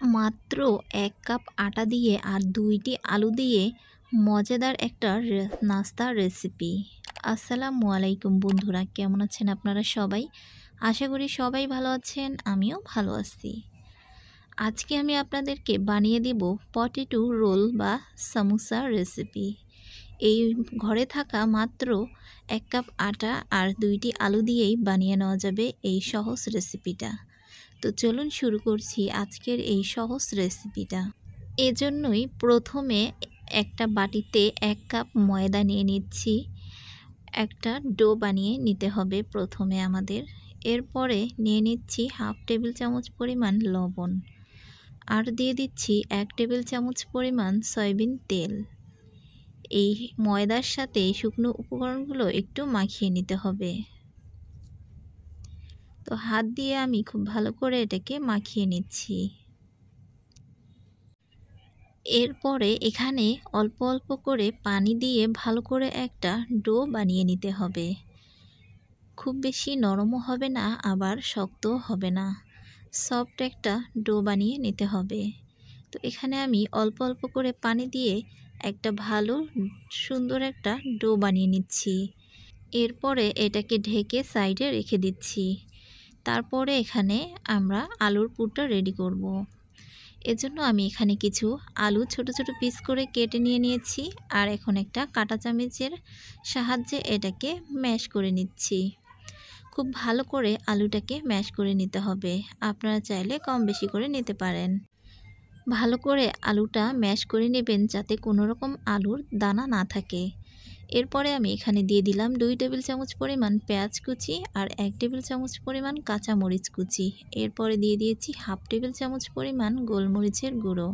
মাত্র ১ কাপ আটা দিয়ে আর ২টি আলু দিয়ে মজাদার একটা নাস্তার রেসিপি। আসসালামু আলাইকুম বন্ধুরা, কেমন আছেন আপনারা সবাই? আশা করি সবাই ভালো আছেন, আমিও ভালো আছি। আজকে আমি আপনাদেরকে বানিয়ে দিব পটেটো রোল বা সামোসা রেসিপি। এই ঘরে থাকা মাত্র ১ কাপ আটা আর ২টি আলু দিয়েই বানিয়ে নেওয়া যাবে এই সহজ রেসিপিটা। তো চলুন শুরু করছি আজকের এই সহজ রেসিপিটা। এজন্যই প্রথমে একটা বাটিতে ১ কাপ ময়দা নিয়ে নিচ্ছি। একটা ডো বানিয়ে নিতে হবে প্রথমে আমাদের। এরপরে নিয়ে নিচ্ছি হাফ টেবিল চামচ পরিমাণ লবণ। আর দিয়ে দিচ্ছি ১ টেবিল চামচ পরিমাণ সয়াবিন তেল। এই ময়দার সাথে শুকনো উপকরণগুলো একটু মাখিয়ে নিতে হবে। তো হাত দিয়ে আমি খুব ভালো করে এটাকে মাখিয়ে নিচ্ছি। এরপরে এখানে অল্প অল্প করে পানি দিয়ে ভালো করে একটা ডো বানিয়ে নিতে হবে। খুব বেশি নরমও হবে না, আবার শক্তও হবে না, সফট একটা ডো বানিয়ে নিতে হবে। তো এখানে আমি অল্প অল্প করে পানি দিয়ে একটা ভালো সুন্দর একটা ডো বানিয়ে নিচ্ছি। এরপরে এটাকে ঢেকে সাইডে রেখে দিচ্ছি। তারপরে এখানে আমরা আলুর পুরটা রেডি করব। এজন্য আমি এখানে কিছু আলু ছোট ছোট পিস করে কেটে নিয়েছি আর এখন একটা কাঁটা চামচের সাহায্যে এটাকে ম্যাশ করে নিচ্ছি। খুব ভালো করে আলুটাকে ম্যাশ করে নিতে হবে। আপনারা চাইলে কম বেশি করে নিতে পারেন। ভালো করে আলুটা ম্যাশ করে নেবেন যাতে কোনো রকম আলুর দানা না থাকে। এরপরে আমি এখানে দিয়ে দিলাম ২ টেবিল চামচ পরিমাণ পেঁয়াজ কুচি আর ১ টেবিল চামচ পরিমাণ কাঁচা মরিচ কুচি। এরপরে দিয়ে দিয়েছি হাফ টেবিল চামচ পরিমাণ গোলমরিচের গুঁড়ো।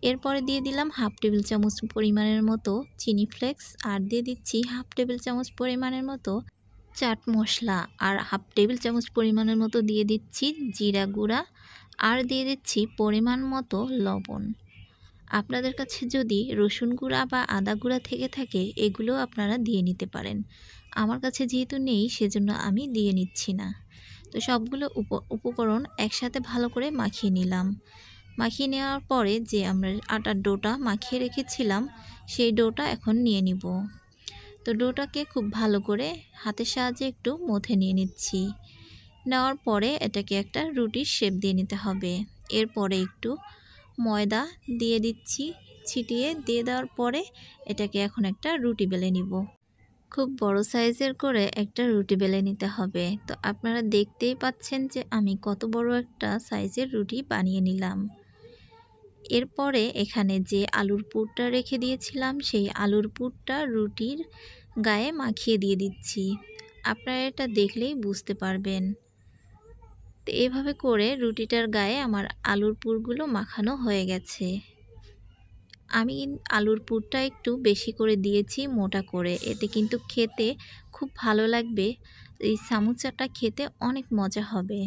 এরপরে দিয়ে দিলাম হাফ টেবিল চামচ পরিমাণের মতো চিনি ফ্লেক্স আর দিয়ে দিচ্ছি হাফ টেবিল চামচ পরিমাণের মতো চাট মশলা আর হাফ টেবিল চামচ পরিমাণের মতো দিয়ে দিচ্ছি জিরা গুঁড়া আর দিয়ে দিচ্ছি পরিমাণ মতো লবণ। আপনাদের কাছে যদি রসুন গুঁড়া বা আদা গুঁড়া থেকে থাকে এগুলো আপনারা দিয়ে নিতে পারেন। আমার কাছে যেহেতু নেই সেজন্য আমি দিয়ে নিচ্ছি না। তো সবগুলো উপকরণ একসাথে ভালো করে মাখিয়ে নিলাম। মাখিয়ে নেওয়ার পরে যে আমরা আটার ডোটা মাখিয়ে রেখেছিলাম সেই ডোটা এখন নিয়ে নিব। তো ডোটাকে খুব ভালো করে হাতের সাহায্যে একটু মথে নিয়ে নিচ্ছি। নেওয়ার পরে এটাকে একটা রুটির শেপ দিয়ে নিতে হবে। এরপরে একটু ময়দা দিয়ে দিচ্ছি, ছিটিয়ে দিয়ে দেওয়ার পরে এটাকে এখন একটা রুটি বেলে নিব। খুব বড় সাইজের করে একটা রুটি বেলে নিতে হবে। তো আপনারা দেখতেই পাচ্ছেন যে আমি কত বড় একটা সাইজের রুটি বানিয়ে নিলাম। এরপরে এখানে যে আলুর পুরটা রেখে দিয়েছিলাম সেই আলুর পুরটা রুটির গায়ে মাখিয়ে দিয়ে দিচ্ছি। আপনারা এটা দেখলেই বুঝতে পারবেন। তো এভাবে করে রুটিটার গায়ে আমার আলুর পুরগুলো মাখানো হয়ে গেছে। আমি আলুর পুরটা একটু বেশি করে দিয়েছি মোটা করে, এতে কিন্তু খেতে খুব ভালো লাগবে। এই সামোসাটা খেতে অনেক মজা হবে।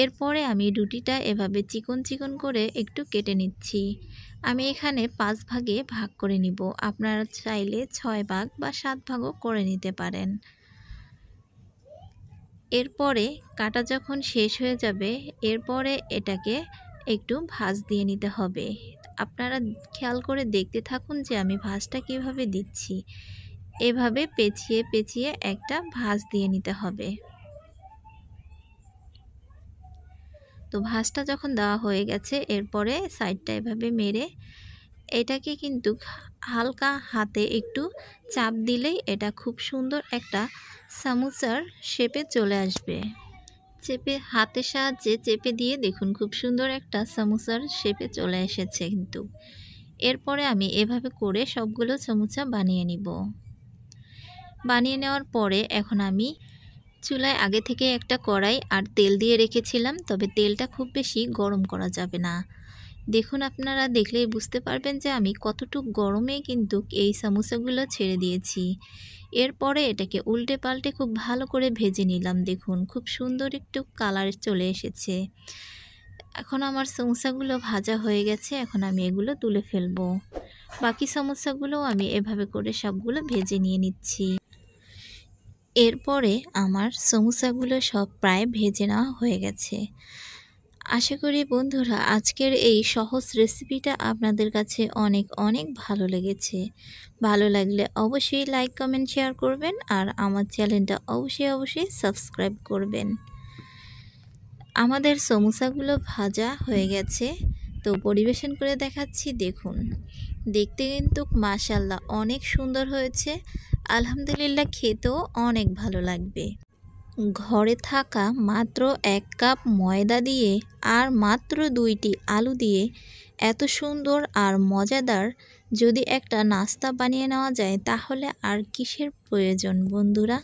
এরপরে আমি রুটিটা এভাবে চিকন চিকন করে একটু কেটে নিচ্ছি। আমি এখানে ৫ ভাগে ভাগ করে নিব। আপনারা চাইলে ৬ ভাগ বা ৭ ভাগও করে নিতে পারেন। এরপরে কাটা যখন শেষ হয়ে যাবে এরপরে এটাকে একটু ভাঁজ দিয়ে নিতে হবে। আপনারা খেয়াল করে দেখতে থাকুন যে আমি ভাঁজটা কিভাবে দিচ্ছি। এভাবে পেঁচিয়ে পেঁচিয়ে একটা ভাঁজ দিয়ে নিতে হবে। তো ভাঁজটা যখন দেওয়া হয়ে গেছে এরপরে সাইডটা এভাবে মেরে এটাকে কিন্তু হালকা হাতে একটু চাপ দিলেই এটা খুব সুন্দর একটা সামোসার শেপে চলে আসবে। হাতের সাহায্যে চেপে দিয়ে দেখুন খুব সুন্দর একটা সামোসার শেপে চলে এসেছে কিন্তু। এরপরে আমি এভাবে করে সবগুলো সামোসা বানিয়ে নিব। বানিয়ে নেওয়ার পরে এখন আমি চুলায় আগে থেকে একটা কড়াই আর তেল দিয়ে রেখেছিলাম, তবে তেলটা খুব বেশি গরম করা যাবে না। দেখুন আপনারা দেখলেই বুঝতে পারবেন যে আমি কতটুকু গরমে কিন্তু এই সামোসাগুলো ছেড়ে দিয়েছি। এরপরে এটাকে উল্টে পাল্টে খুব ভালো করে ভেজে নিলাম। দেখুন খুব সুন্দর একটু কালার চলে এসেছে। এখন আমার সমোসাগুলো ভাজা হয়ে গেছে, এখন আমি এগুলো তুলে ফেলবো। বাকি সমোসাগুলোও আমি এভাবে করে সবগুলো ভেজে নিয়ে নিচ্ছি। এরপরে আমার সমোসাগুলো সব প্রায় ভেজে নেওয়া হয়ে গেছে। আশা করি বন্ধুরা আজকের এই সহজ রেসিপিটা আপনাদের কাছে অনেক অনেক ভালো লেগেছে। ভালো লাগলে অবশ্যই লাইক, কমেন্ট, শেয়ার করবেন আর আমার চ্যানেলটা অবশ্যই সাবস্ক্রাইব করবেন। আমাদের সমোসাগুলো ভাজা হয়ে গেছে, তো পরিবেশন করে দেখাচ্ছি। দেখুন, দেখতে কিন্তু মাশাআল্লাহ অনেক সুন্দর হয়েছে। আলহামদুলিল্লাহ, খেতেও অনেক ভালো লাগবে। ঘরে থাকা মাত্র 1 কাপ ময়দা দিয়ে আর মাত্র 2টি আলু দিয়ে এত সুন্দর আর মজাদার যদি একটা নাস্তা বানিয়ে নেওয়া যায়, তাহলে আর কিসের প্রয়োজন বন্ধুরা।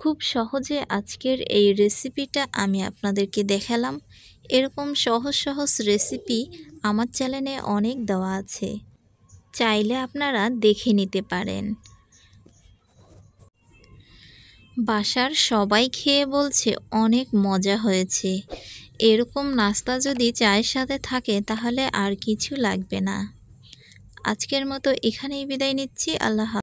খুব সহজে আজকের এই রেসিপিটা আমি আপনাদেরকে দেখালাম। এরকম সহজ সহজ রেসিপি আমার চ্যানেলে অনেক দেওয়া আছে, চাইলে আপনারা দেখে নিতে পারেন। বাসার সবাই খেয়ে বলছে অনেক মজা হয়েছে। এরকম নাস্তা যদি চায়ের সাথে থাকে তাহলে আর কিছু লাগবে না। আজকের মতো এখানেই বিদায় নিচ্ছি। আল্লাহ হাফেজ।